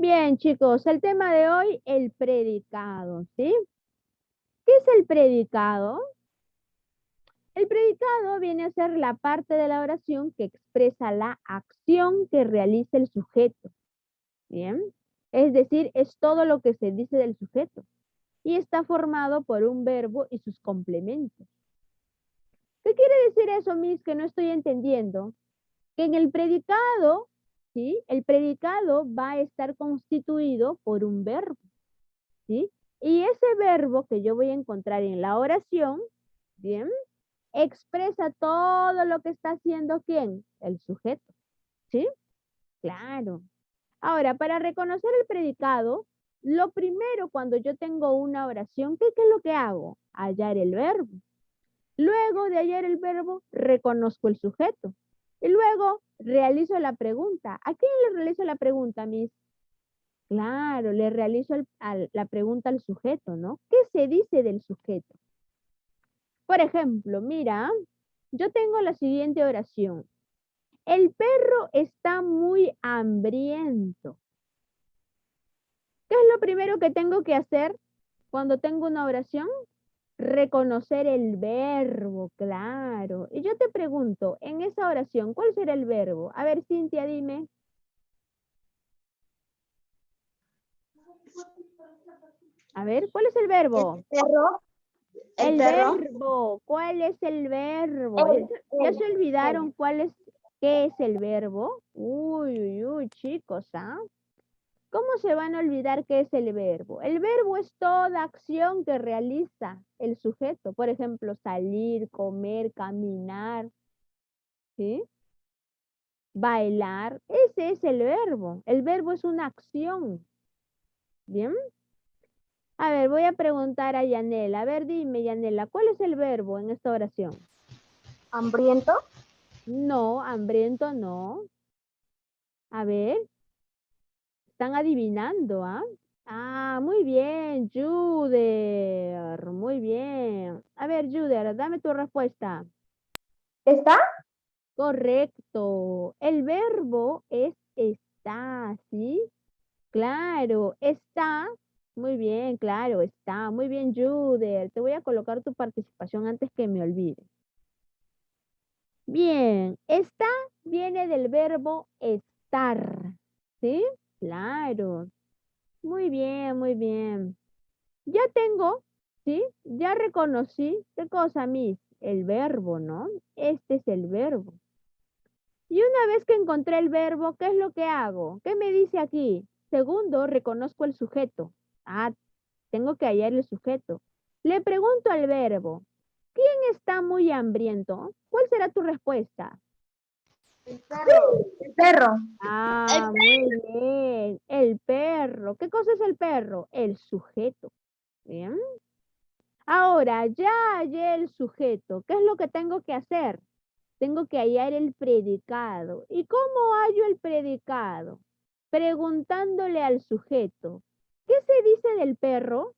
Bien, chicos, el tema de hoy, el predicado, ¿sí? ¿Qué es el predicado? El predicado viene a ser la parte de la oración que expresa la acción que realiza el sujeto, ¿bien? Es decir, es todo lo que se dice del sujeto y está formado por un verbo y sus complementos. ¿Qué quiere decir eso, Miss, que no estoy entendiendo? Que en el predicado, ¿sí? El predicado va a estar constituido por un verbo, ¿sí? Y ese verbo que yo voy a encontrar en la oración, ¿bien? Expresa todo lo que está haciendo ¿quién? El sujeto, ¿sí? Claro. Ahora, para reconocer el predicado, lo primero cuando yo tengo una oración, ¿qué es lo que hago? Hallar el verbo. Luego de hallar el verbo, reconozco el sujeto. Y luego realizo la pregunta. ¿A quién le realizo la pregunta, Miss? Claro, le realizo la pregunta al sujeto, ¿no? ¿Qué se dice del sujeto? Por ejemplo, mira, yo tengo la siguiente oración. El perro está muy hambriento. ¿Qué es lo primero que tengo que hacer cuando tengo una oración? Reconocer el verbo, claro. Y yo te pregunto, en esa oración, ¿cuál será el verbo? A ver, Cintia, dime. A ver, ¿cuál es el El verbo? perro, el El perro, verbo. ¿Cuál es el verbo? el, ¿Ya se el. olvidaron qué es el verbo? Uy, uy, uy, chicos, ¿ah? ¿Cómo se van a olvidar qué es el verbo? El verbo es toda acción que realiza el sujeto. Por ejemplo, salir, comer, caminar, ¿sí? Bailar. Ese es el verbo. El verbo es una acción. ¿Bien? A ver, voy a preguntar a Yanela. A ver, dime, Yanela, ¿cuál es el verbo en esta oración? Hambriento. No, hambriento no. A ver, están adivinando, ¿ah? Ah, muy bien, Juder. Muy bien. A ver, Juder, dame tu respuesta. ¿Está? Correcto. El verbo es está, ¿sí? Claro, está. Muy bien, claro, está. Muy bien, Juder. Te voy a colocar tu participación antes que me olvide. Bien, está viene del verbo estar, ¿sí? Claro. Muy bien, muy bien. Ya tengo, ¿sí? Ya reconocí, ¿qué cosa, Miss? El verbo, ¿no? Este es el verbo. Y una vez que encontré el verbo, ¿qué es lo que hago? ¿Qué me dice aquí? Segundo, reconozco el sujeto. Ah, tengo que hallar el sujeto. Le pregunto al verbo, ¿quién está muy hambriento? ¿Cuál será tu respuesta? El perro. El perro. Ah, muy bien. El perro. ¿Qué cosa es el perro? El sujeto. Bien. Ahora, ya hallé el sujeto. ¿Qué es lo que tengo que hacer? Tengo que hallar el predicado. ¿Y cómo hallo el predicado? Preguntándole al sujeto. ¿Qué se dice del perro?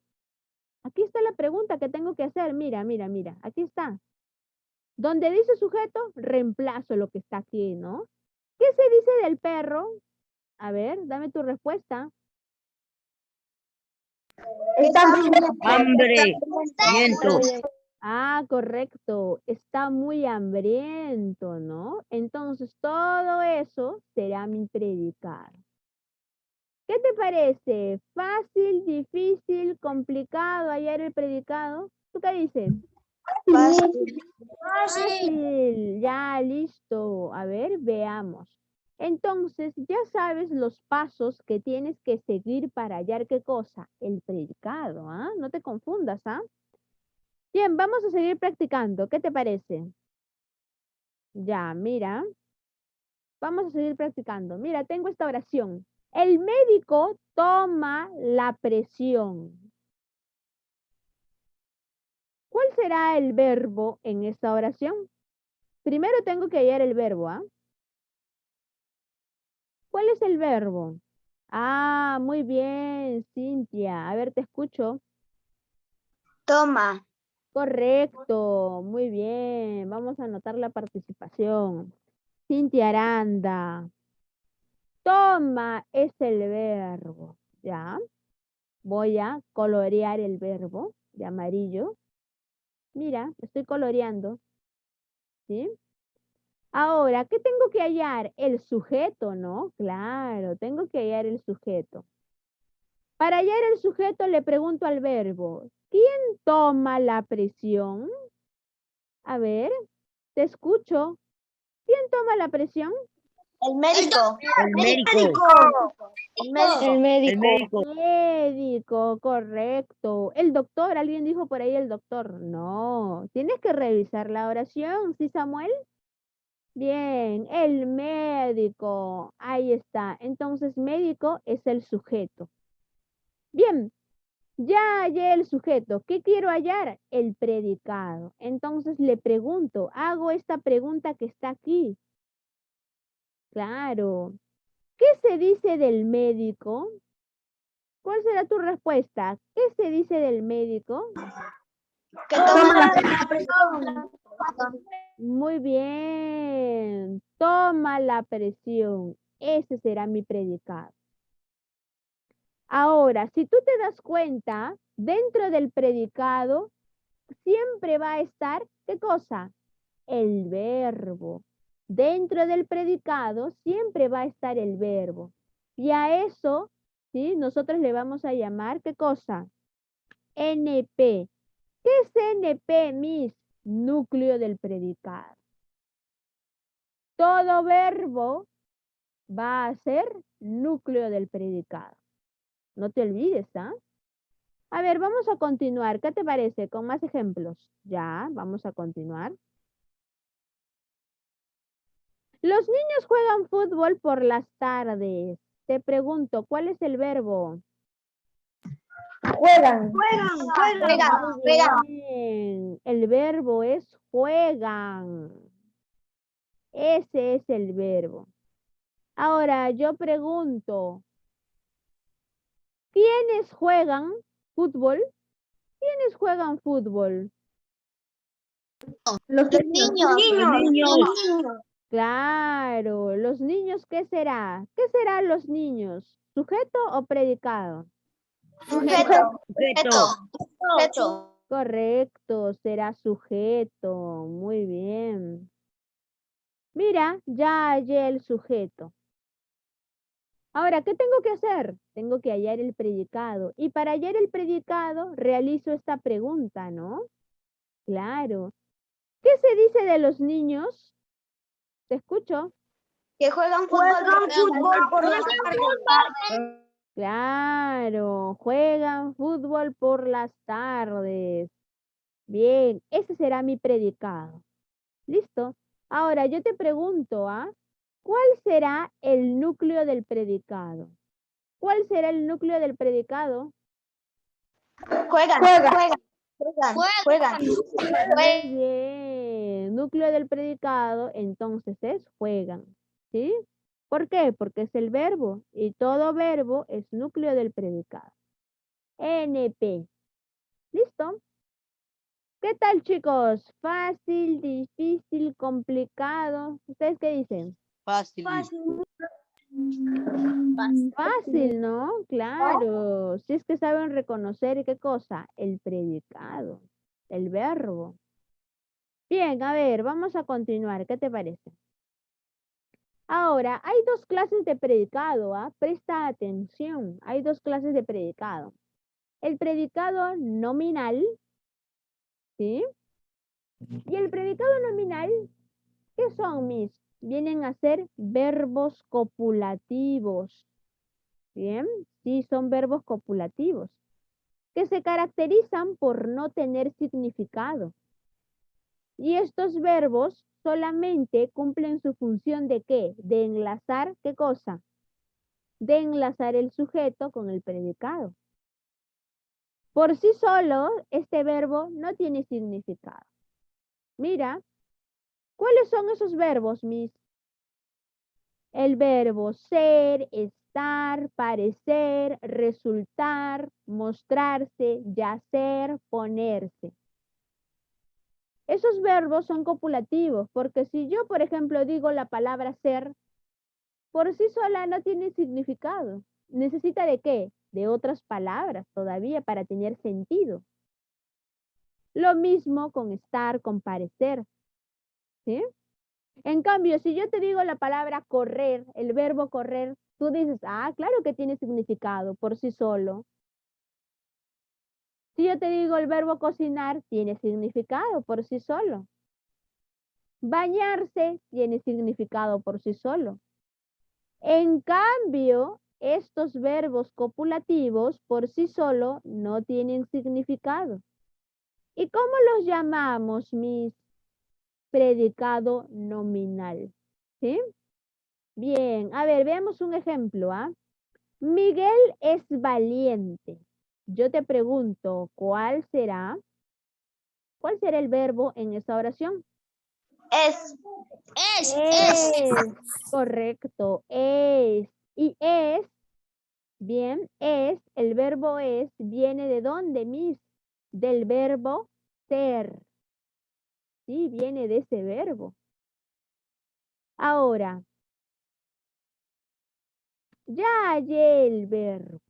Aquí está la pregunta que tengo que hacer. Mira, mira, mira. Aquí está. Donde dice sujeto, reemplazo lo que está aquí, ¿no? ¿Qué se dice del perro? A ver, dame tu respuesta. Está hambriento. Hambre, Muy viento. bien. Ah, correcto. Está muy hambriento, ¿no? Entonces todo eso será mi predicado. ¿Qué te parece? ¿Fácil, difícil, complicado hallar el predicado? ¿Tú qué dices? Fácil. Fácil, ya listo. A ver, veamos. Entonces, ya sabes los pasos que tienes que seguir para hallar qué cosa, el predicado, ¿ah? No te confundas, ¿ah? Bien, vamos a seguir practicando. ¿Qué te parece? Ya, mira, vamos a seguir practicando. Mira, tengo esta oración. El médico toma la presión. ¿Cuál será el verbo en esta oración? Primero tengo que hallar el verbo, ¿ah? ¿Cuál es el verbo? Ah, muy bien, Cintia. A ver, te escucho. Toma. Correcto, muy bien. Vamos a anotar la participación. Cintia Aranda. Toma es el verbo, ¿ya? Voy a colorear el verbo de amarillo. Mira, estoy coloreando, ¿sí? Ahora, ¿qué tengo que hallar? El sujeto, ¿no? Claro, tengo que hallar el sujeto. Para hallar el sujeto le pregunto al verbo, ¿quién toma la presión? A ver, te escucho. ¿Quién toma la presión? El médico. El médico. El médico. El médico. Médico, correcto. El doctor, alguien dijo por ahí el doctor. No, tienes que revisar la oración, ¿sí, Samuel? Bien, el médico. Ahí está. Entonces, médico es el sujeto. Bien, ya hallé el sujeto. ¿Qué quiero hallar? El predicado. Entonces le pregunto, hago esta pregunta que está aquí. Claro. ¿Qué se dice del médico? ¿Cuál será tu respuesta? ¿Qué se dice del médico? Que toma la presión. Muy bien. Toma la presión. Ese será mi predicado. Ahora, si tú te das cuenta, dentro del predicado siempre va a estar, ¿qué cosa? El verbo. Dentro del predicado siempre va a estar el verbo. Y a eso, ¿sí? Nosotros le vamos a llamar, ¿qué cosa? NP. ¿Qué es NP, Miss? Núcleo del predicado. Todo verbo va a ser núcleo del predicado. No te olvides, ¿ah? A ver, vamos a continuar. ¿Qué te parece? Con más ejemplos. Ya, vamos a continuar. Los niños juegan fútbol por las tardes. Te pregunto, ¿cuál es el verbo? Juegan. Juegan. Bien, el verbo es juegan. Ese es el verbo. Ahora yo pregunto, ¿quiénes juegan fútbol? ¿Quiénes juegan fútbol? Los niños. Claro, los niños, ¿qué será? ¿Qué serán los niños? ¿Sujeto o predicado? Sujeto. Correcto, será sujeto. Muy bien. Mira, ya hallé el sujeto. Ahora, ¿qué tengo que hacer? Tengo que hallar el predicado. Y para hallar el predicado, realizo esta pregunta, ¿no? Claro. ¿Qué se dice de los niños? ¿Te escucho? Que juegan fútbol por las tardes. Claro, juegan fútbol por las tardes. Bien, ese será mi predicado. ¿Listo? Ahora yo te pregunto, ¿ah? ¿Cuál será el núcleo del predicado? ¿Cuál será el núcleo del predicado? Juegan. Muy bien. Núcleo del predicado, entonces es juegan. ¿Sí? ¿Por qué? Porque es el verbo y todo verbo es núcleo del predicado. NP. ¿Listo? ¿Qué tal, chicos? ¿Fácil, difícil, complicado? ¿Ustedes qué dicen? Fácil. Fácil, ¿no? Claro. Si es que saben reconocer qué cosa, el predicado, el verbo. Bien, a ver, vamos a continuar. ¿Qué te parece? Ahora, hay dos clases de predicado, ¿ah? Presta atención. Hay dos clases de predicado. El predicado nominal, ¿sí? Y el predicado nominal, ¿qué son, mis? Vienen a ser verbos copulativos. Bien, sí, son verbos copulativos, que se caracterizan por no tener significado. Y estos verbos solamente cumplen su función de ¿qué? De enlazar, ¿qué cosa? De enlazar el sujeto con el predicado. Por sí solo, este verbo no tiene significado. Mira, ¿cuáles son esos verbos, mis? El verbo ser, estar, parecer, resultar, mostrarse, yacer, ponerse. Esos verbos son copulativos porque si yo, por ejemplo, digo la palabra ser, por sí sola no tiene significado. ¿Necesita de qué? De otras palabras todavía para tener sentido. Lo mismo con estar, con parecer. ¿Sí? En cambio, si yo te digo la palabra correr, el verbo correr, tú dices, ah, claro que tiene significado por sí solo. Si yo te digo el verbo cocinar, tiene significado por sí solo. Bañarse tiene significado por sí solo. En cambio, estos verbos copulativos por sí solo no tienen significado. ¿Y cómo los llamamos, mis? Predicado nominal. ¿Sí? Bien, a ver, veamos un ejemplo, ¿ah? Miguel es valiente. Yo te pregunto, ¿cuál será el verbo en esta oración? Es. Es, correcto, es. Y es, bien, es, el verbo es, viene de dónde, mis? Del verbo ser. Sí, viene de ese verbo. Ahora, ya hallé el verbo.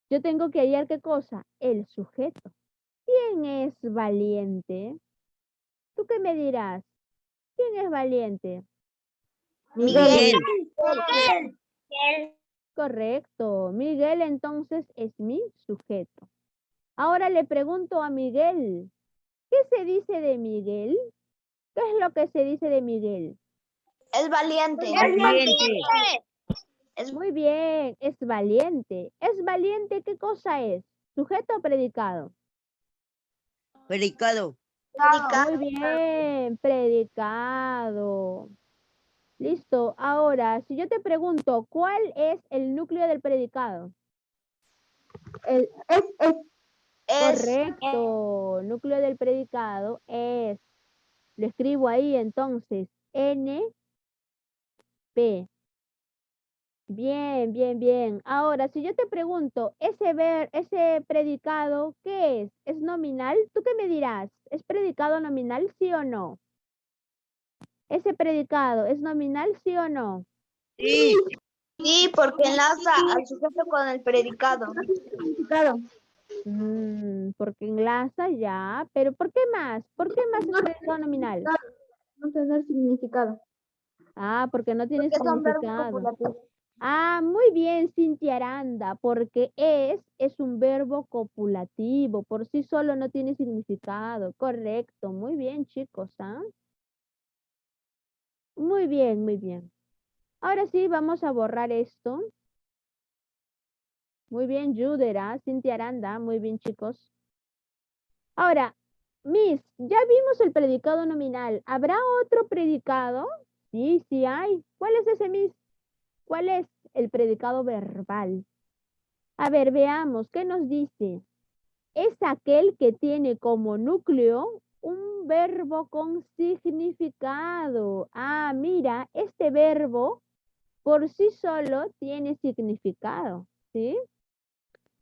Yo tengo que hallar ¿qué cosa? El sujeto. ¿Quién es valiente? ¿Tú qué me dirás? ¿Quién es valiente? Miguel. Correcto. Miguel entonces es mi sujeto. Ahora le pregunto a Miguel, ¿qué se dice de Miguel? ¿Qué es lo que se dice de Miguel? Es valiente. Muy bien, es valiente. ¿Es valiente qué cosa es? ¿Sujeto o predicado? Predicado. Muy bien, predicado. Listo. Ahora, si yo te pregunto, ¿cuál es el núcleo del predicado? Es. Correcto. Núcleo del predicado es, lo escribo ahí entonces, NP. Bien, bien, bien. Ahora, si yo te pregunto, ese predicado, ¿qué es? ¿Es nominal? ¿Tú qué me dirás? ¿Es predicado nominal, sí o no? ¿Ese predicado es nominal, sí o no? Sí. Sí, porque enlaza al sujeto con el predicado. Claro. Porque enlaza ya, pero ¿por qué más? ¿Por qué más es predicado nominal? No tener significado. Ah, porque no tiene Porque son verbos significado. copulativos. Ah, muy bien, Cintia Aranda, porque es un verbo copulativo, por sí solo no tiene significado. Correcto, muy bien, chicos, ¿ah? Muy bien, muy bien. Ahora sí, vamos a borrar esto. Muy bien, Yudera, Cintia Aranda, muy bien, chicos. Ahora, Miss, ya vimos el predicado nominal. ¿Habrá otro predicado? Sí, sí hay. ¿Cuál es ese, Miss? ¿Cuál es el predicado verbal? A ver, veamos, ¿qué nos dice? Es aquel que tiene como núcleo un verbo con significado. Ah, mira, este verbo por sí solo tiene significado, ¿sí?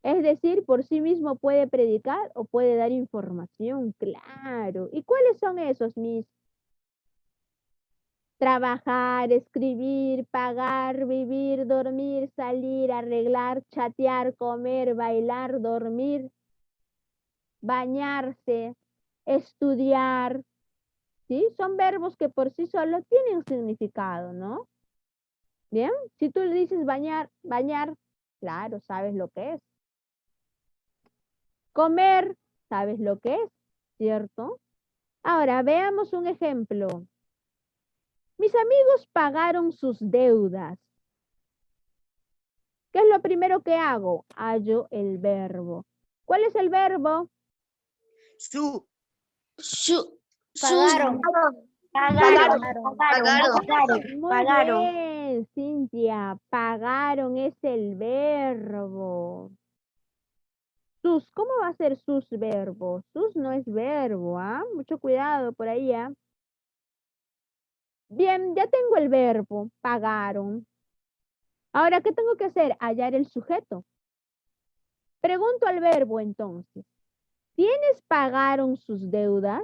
Es decir, por sí mismo puede predicar o puede dar información, claro. ¿Y cuáles son esos, mis? Trabajar, escribir, pagar, vivir, dormir, salir, arreglar, chatear, comer, bailar, dormir, bañarse, estudiar, ¿sí? Son verbos que por sí solo tienen significado, ¿no? Bien, si tú le dices bañar, bañar, claro, sabes lo que es. Comer, sabes lo que es, ¿cierto? Ahora, veamos un ejemplo. Mis amigos pagaron sus deudas. ¿Qué es lo primero que hago? Hallo el verbo. ¿Cuál es el verbo? Pagaron. Muy bien, Cintia. Pagaron es el verbo. Sus, ¿cómo va a ser sus verbos? Sus no es verbo, ¿ah? Mucho cuidado por ahí, ¿ah? Bien, ya tengo el verbo, pagaron. Ahora, ¿qué tengo que hacer? Hallar el sujeto. Pregunto al verbo entonces. ¿Quiénes pagaron sus deudas?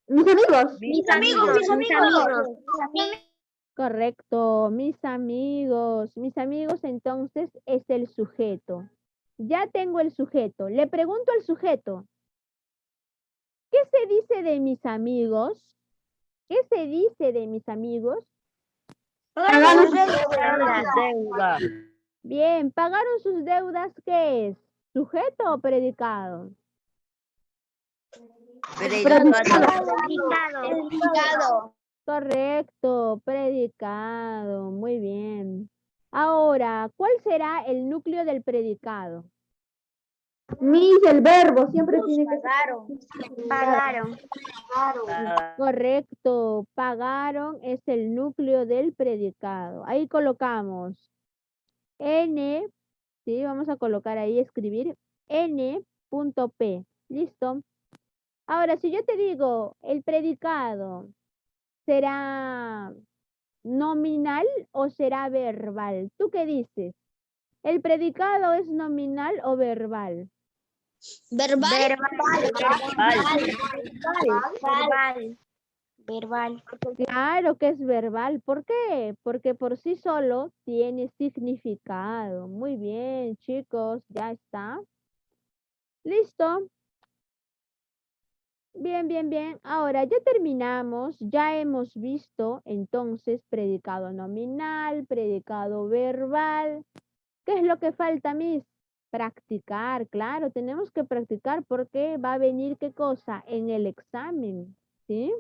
Mis amigos. Mis amigos, mis amigos. Correcto, mis amigos. Mis amigos entonces es el sujeto. Ya tengo el sujeto. Le pregunto al sujeto, ¿qué se dice de mis amigos? ¿Qué se dice de mis amigos? Pagamos Deuda. Bien, ¿pagaron sus deudas? ¿Qué es? ¿Sujeto o predicado? Predicado. Correcto, predicado. Muy bien. Ahora, ¿cuál será el núcleo del predicado? Mis, el verbo, siempre tiene que Pagaron. Correcto, pagaron es el núcleo del predicado. Ahí colocamos N, ¿sí? Vamos a colocar ahí, escribir N.P. ¿Listo? Ahora, si yo te digo, el predicado será nominal o será verbal, ¿tú qué dices? ¿El predicado es nominal o verbal? Verbal. Claro que es verbal. ¿Por qué? Porque por sí solo tiene significado. Muy bien, chicos, ya está. ¿Listo? Bien, bien, bien. Ahora ya terminamos. Ya hemos visto entonces predicado nominal, predicado verbal. ¿Qué es lo que falta, Miss? Practicar, claro, tenemos que practicar porque va a venir qué cosa en el examen, ¿sí?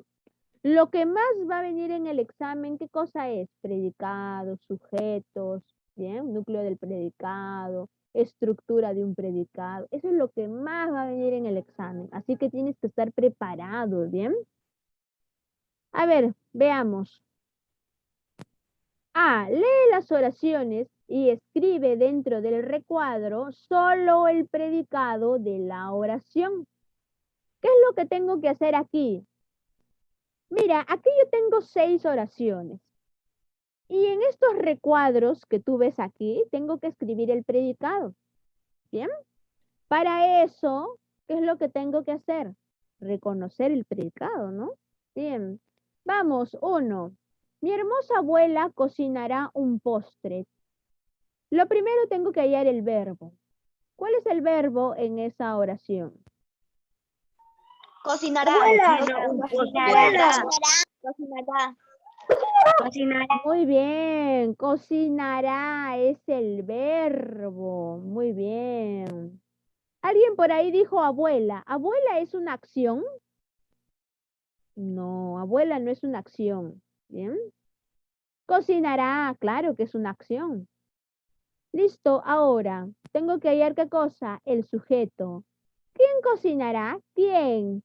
Lo que más va a venir en el examen, ¿qué cosa es? Predicados, sujetos, ¿bien? Núcleo del predicado, estructura de un predicado. Eso es lo que más va a venir en el examen. Así que tienes que estar preparado, ¿bien? A ver, veamos. A, lee las oraciones y escribe dentro del recuadro solo el predicado de la oración. ¿Qué es lo que tengo que hacer aquí? Mira, aquí yo tengo 6 oraciones. Y en estos recuadros que tú ves aquí, tengo que escribir el predicado. ¿Bien? Para eso, ¿qué es lo que tengo que hacer? Reconocer el predicado, ¿no? Bien. Vamos, 1. Mi hermosa abuela cocinará un postre. Lo primero tengo que hallar el verbo. ¿Cuál es el verbo en esa oración? Cocinará. Cocinará. Muy bien, cocinará es el verbo. Muy bien. Alguien por ahí dijo abuela. ¿Abuela es una acción? No, abuela no es una acción. Bien. Cocinará, claro que es una acción. Listo, ahora tengo que hallar qué cosa, el sujeto. ¿Quién cocinará? ¿Quién?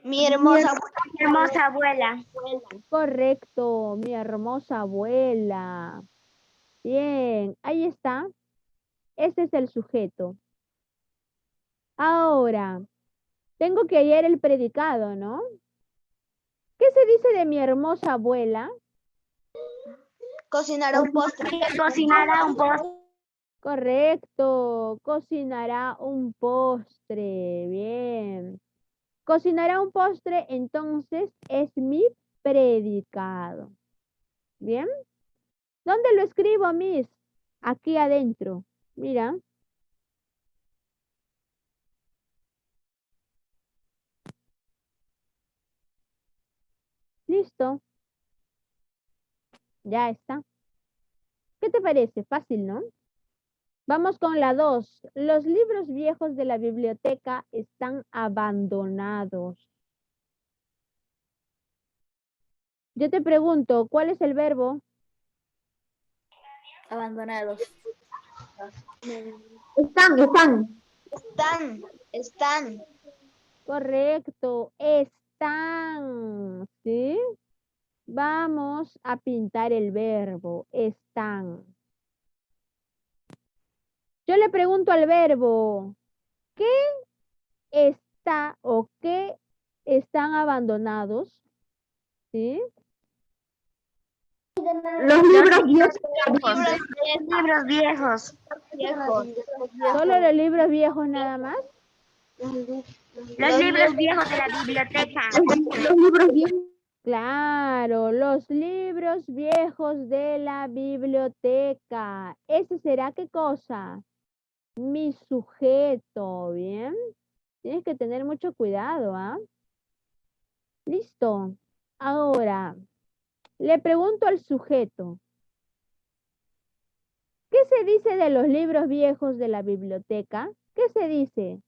Mi hermosa abuela. Correcto, mi hermosa abuela. Bien, ahí está. Ese es el sujeto. Ahora, tengo que hallar el predicado, ¿no? ¿Qué se dice de mi hermosa abuela? Cocinará un postre. Cocinará un postre. Correcto, cocinará un postre. Bien. Cocinará un postre, entonces es mi predicado. Bien. ¿Dónde lo escribo, Miss? Aquí adentro. Mira. Listo. Ya está. ¿Qué te parece? Fácil, ¿no? Vamos con la 2. Los libros viejos de la biblioteca están abandonados. Yo te pregunto, ¿cuál es el verbo? Abandonados. Están. Correcto, están, ¿sí? Vamos a pintar el verbo, están. Yo le pregunto al verbo, ¿qué está o qué están abandonados? ¿Sí? Los libros viejos. Libros viejos. ¿Solo los libros viejos nada más? Los libros viejos de la biblioteca. Los libros viejos. Claro, los libros viejos de la biblioteca. ¿Ese será qué cosa? Mi sujeto, ¿bien? Tienes que tener mucho cuidado, ¿ah? Listo. Ahora, le pregunto al sujeto. ¿Qué se dice de los libros viejos de la biblioteca? ¿Qué se dice?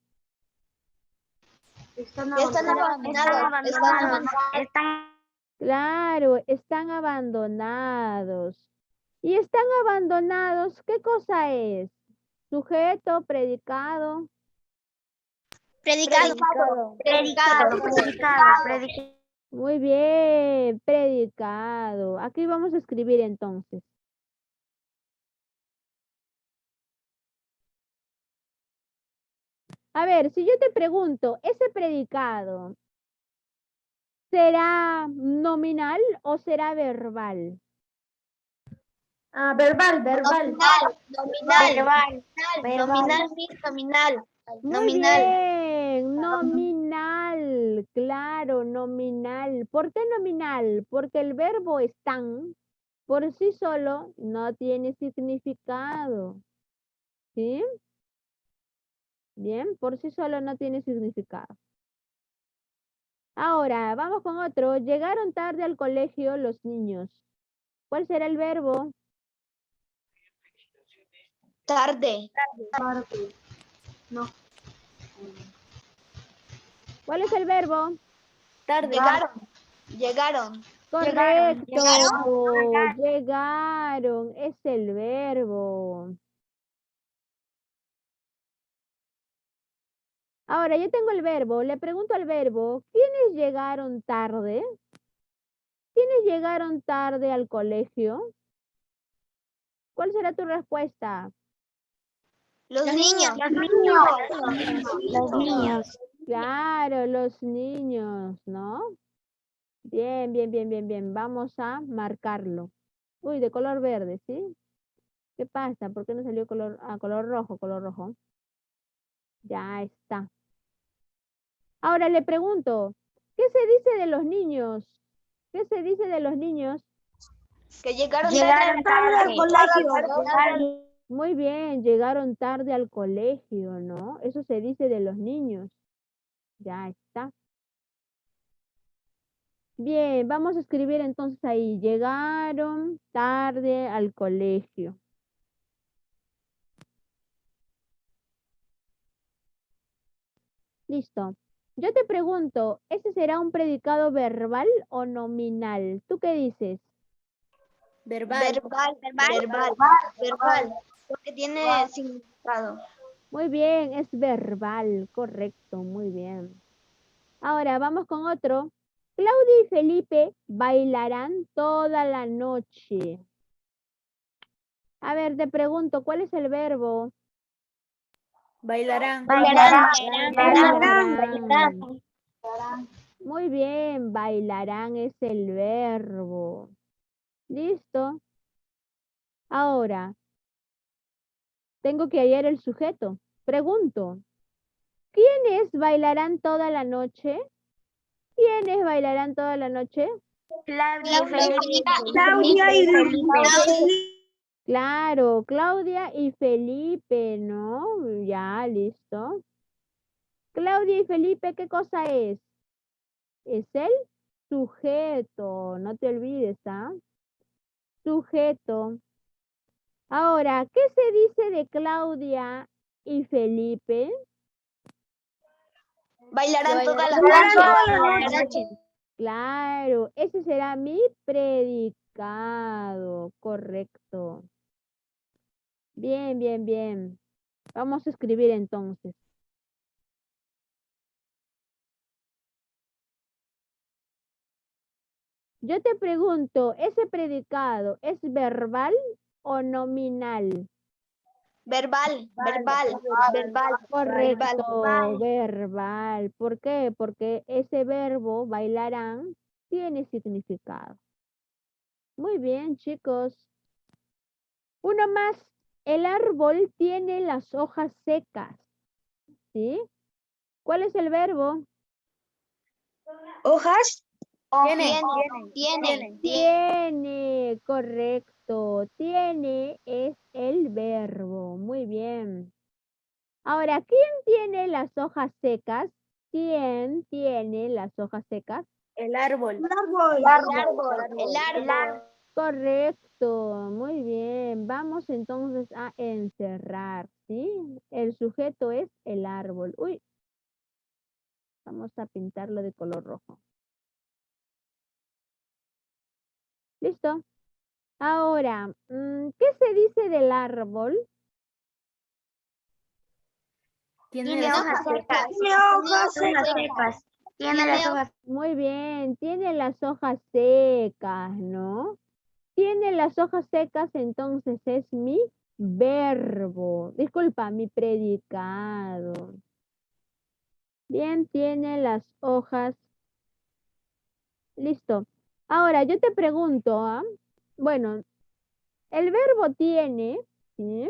Están abandonados. Claro, están abandonados. ¿Y están abandonados? ¿Qué cosa es? Sujeto, predicado. Predicado. Muy bien, predicado. Aquí vamos a escribir entonces. A ver, si yo te pregunto, ¿ese predicado será nominal o será verbal? Verbal. Nominal. Muy bien, nominal, claro, nominal. ¿Por qué nominal? Porque el verbo están por sí solo no tiene significado. ¿Sí? Bien, por sí solo no tiene significado. Ahora, vamos con otro. Llegaron tarde al colegio los niños. ¿Cuál será el verbo? Tarde. ¿Cuál es el verbo? Tarde. Llegaron. Correcto. Llegaron. Es el verbo. Ahora, yo tengo el verbo. Le pregunto al verbo, ¿quiénes llegaron tarde? ¿Quiénes llegaron tarde al colegio? ¿Cuál será tu respuesta? Los niños. Claro, los niños, ¿no? Bien. Vamos a marcarlo. Uy, de color verde, ¿sí? ¿Qué pasa? ¿Por qué no salió color, color rojo? Ya está. Ahora le pregunto, ¿qué se dice de los niños? ¿Qué se dice de los niños? Que llegaron tarde al colegio. Muy bien, llegaron tarde al colegio, ¿no? Eso se dice de los niños. Ya está. Bien, vamos a escribir entonces ahí. Llegaron tarde al colegio. Listo. Yo te pregunto, ¿ese será un predicado verbal o nominal? ¿Tú qué dices? Verbal. Porque tiene significado. Muy bien, es verbal, correcto, muy bien. Ahora vamos con otro. Claudia y Felipe bailarán toda la noche. A ver, te pregunto, ¿cuál es el verbo? Bailarán. Muy bien, bailarán es el verbo. ¿Listo? Ahora, tengo que hallar el sujeto. Pregunto, ¿quiénes bailarán toda la noche? ¿Quiénes bailarán toda la noche? Claudia y Claro, Claudia y Felipe, ¿no? Ya, listo. Claudia y Felipe, ¿qué cosa es? Es el sujeto, no te olvides, ¿ah? Sujeto. Ahora, ¿qué se dice de Claudia y Felipe? Bailarán toda la noche. Claro, ese será mi predicado, correcto. Bien. Vamos a escribir entonces. Yo te pregunto, ¿ese predicado es verbal o nominal? Verbal. Correcto, verbal. ¿Por qué? Porque ese verbo, bailarán, tiene significado. Muy bien, chicos. Uno más. El árbol tiene las hojas secas, ¿sí? ¿Cuál es el verbo? Hojas. Tiene, correcto. Tiene es el verbo. Muy bien. Ahora, ¿quién tiene las hojas secas? ¿Quién tiene las hojas secas? El árbol. El árbol. Correcto, muy bien. Vamos entonces a encerrar, ¿sí? El sujeto es el árbol. Uy, vamos a pintarlo de color rojo. ¿Listo? Ahora, ¿qué se dice del árbol? Tiene Tiene hojas secas. Tiene las hojas. Muy bien, tiene las hojas secas, ¿no? Tiene las hojas secas, entonces es mi verbo. Disculpa, mi predicado. Bien, tiene las hojas. Listo. Ahora, yo te pregunto, ¿ah? Bueno, el verbo tiene, ¿sí?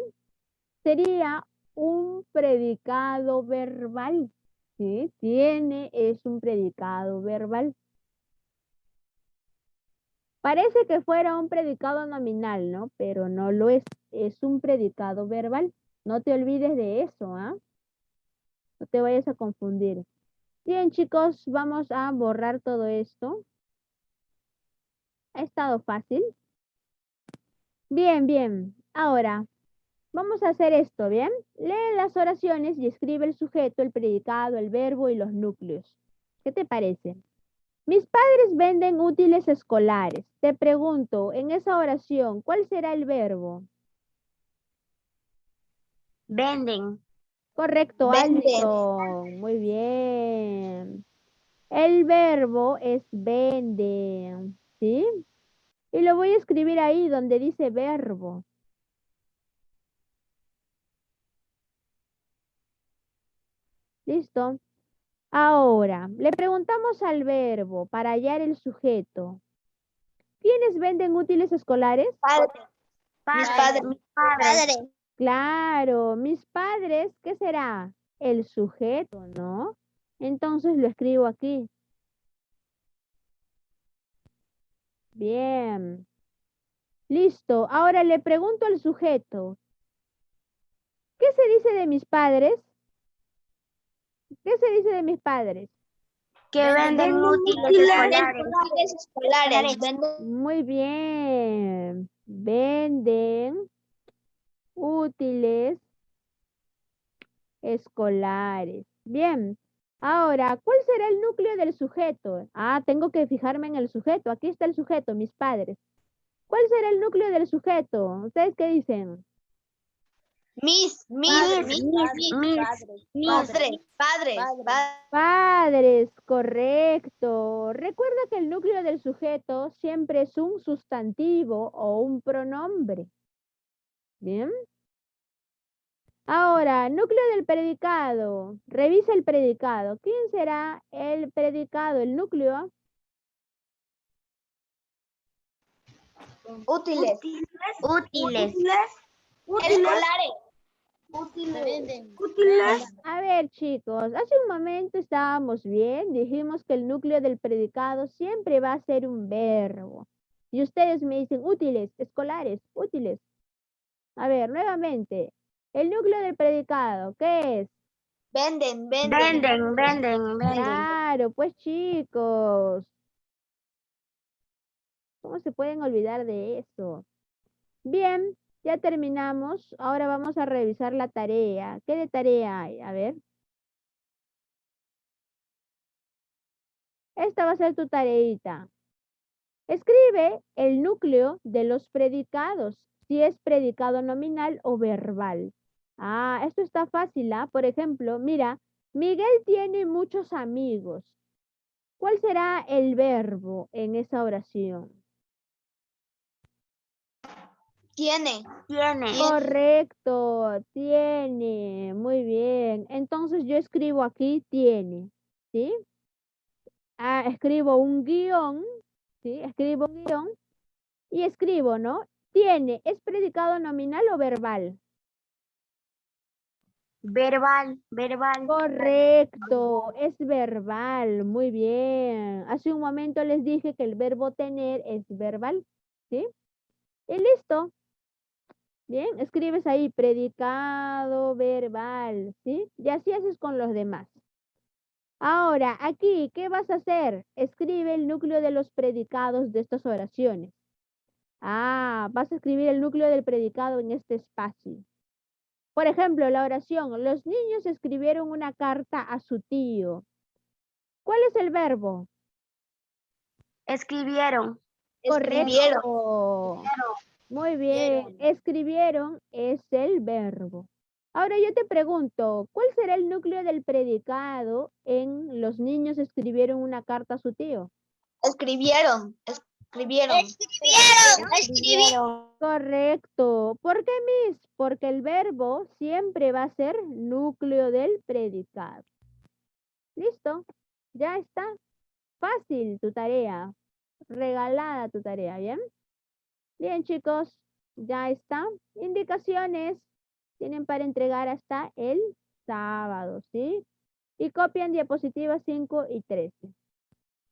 Sería un predicado verbal, ¿sí? Tiene es un predicado verbal. Parece que fuera un predicado nominal, ¿no? Pero no lo es. Es un predicado verbal. No te olvides de eso, ¿ah? No te vayas a confundir. Bien, chicos, vamos a borrar todo esto. Ha estado fácil. Bien, bien. Ahora, vamos a hacer esto, ¿bien? Lee las oraciones y escribe el sujeto, el predicado, el verbo y los núcleos. ¿Qué te parece? Mis padres venden útiles escolares. Te pregunto, en esa oración, ¿cuál será el verbo? Venden. Correcto, Alison. Muy bien. El verbo es venden, ¿sí? Y lo voy a escribir ahí donde dice verbo. ¿Listo? Ahora, le preguntamos al verbo para hallar el sujeto. ¿Quiénes venden útiles escolares? Mis padres. Claro, mis padres, ¿qué será? El sujeto, ¿no? Entonces lo escribo aquí. Bien. Listo. Ahora le pregunto al sujeto. ¿Qué se dice de mis padres? ¿Qué se dice de mis padres? Que venden útiles escolares. Muy bien. Venden útiles escolares. Bien. Ahora, ¿cuál será el núcleo del sujeto? Ah, tengo que fijarme en el sujeto. Aquí está el sujeto, mis padres. ¿Cuál será el núcleo del sujeto? ¿Ustedes qué dicen? Padres. Padres, correcto. Recuerda que el núcleo del sujeto siempre es un sustantivo o un pronombre. Bien. Ahora, núcleo del predicado. Revisa el predicado. ¿Quién será el predicado, el núcleo? Útiles. Escolares. A ver, chicos, hace un momento estábamos bien. Dijimos que el núcleo del predicado siempre va a ser un verbo. Y ustedes me dicen útiles, escolares, útiles. A ver, nuevamente. El núcleo del predicado, ¿qué es? Venden. Claro, pues chicos. ¿Cómo se pueden olvidar de eso? Bien, ya terminamos. Ahora vamos a revisar la tarea. ¿Qué de tarea hay? A ver. Esta va a ser tu tareita. Escribe el núcleo de los predicados, si es predicado nominal o verbal. Ah, esto está fácil, ¿ah? Por ejemplo, mira, Miguel tiene muchos amigos. ¿Cuál será el verbo en esa oración? Tiene. Correcto, tiene. Muy bien. Entonces yo escribo aquí tiene, ¿sí? Ah, escribo un guión, ¿sí? Escribo un guión y escribo, ¿no? Tiene, ¿es predicado nominal o verbal? Verbal, verbal. Correcto, es verbal, muy bien. Hace un momento les dije que el verbo tener es verbal, ¿sí? Y listo. Bien, escribes ahí predicado verbal, ¿sí? Y así haces con los demás. Ahora, aquí, ¿qué vas a hacer? Escribe el núcleo de los predicados de estas oraciones. Ah, vas a escribir el núcleo del predicado en este espacio. Por ejemplo, la oración, los niños escribieron una carta a su tío. ¿Cuál es el verbo? Escribieron. Correcto. Muy bien. Escribieron es el verbo. Ahora yo te pregunto, ¿cuál será el núcleo del predicado en los niños escribieron una carta a su tío? Escribieron. Correcto. ¿Por qué, Miss? Porque el verbo siempre va a ser núcleo del predicado. Listo. Ya está. Fácil tu tarea. Regalada tu tarea, ¿bien? Bien, chicos. Ya está. Indicaciones tienen para entregar hasta el sábado, ¿sí? Y copian diapositivas 5 y 13.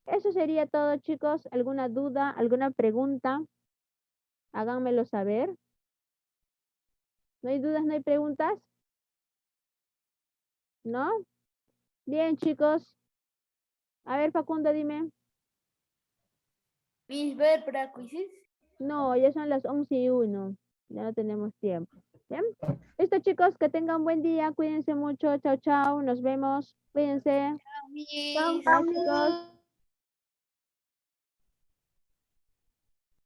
Eso sería todo, chicos. ¿Alguna duda, alguna pregunta? Háganmelo saber. ¿No hay dudas, no hay preguntas? ¿No? Bien, chicos. A ver, Facundo, dime. No, ya son las 11:01. Ya no tenemos tiempo. ¿Bien? Listo, chicos. Que tengan buen día. Cuídense mucho. Chao, chao. Nos vemos. Cuídense. Chao, chicos.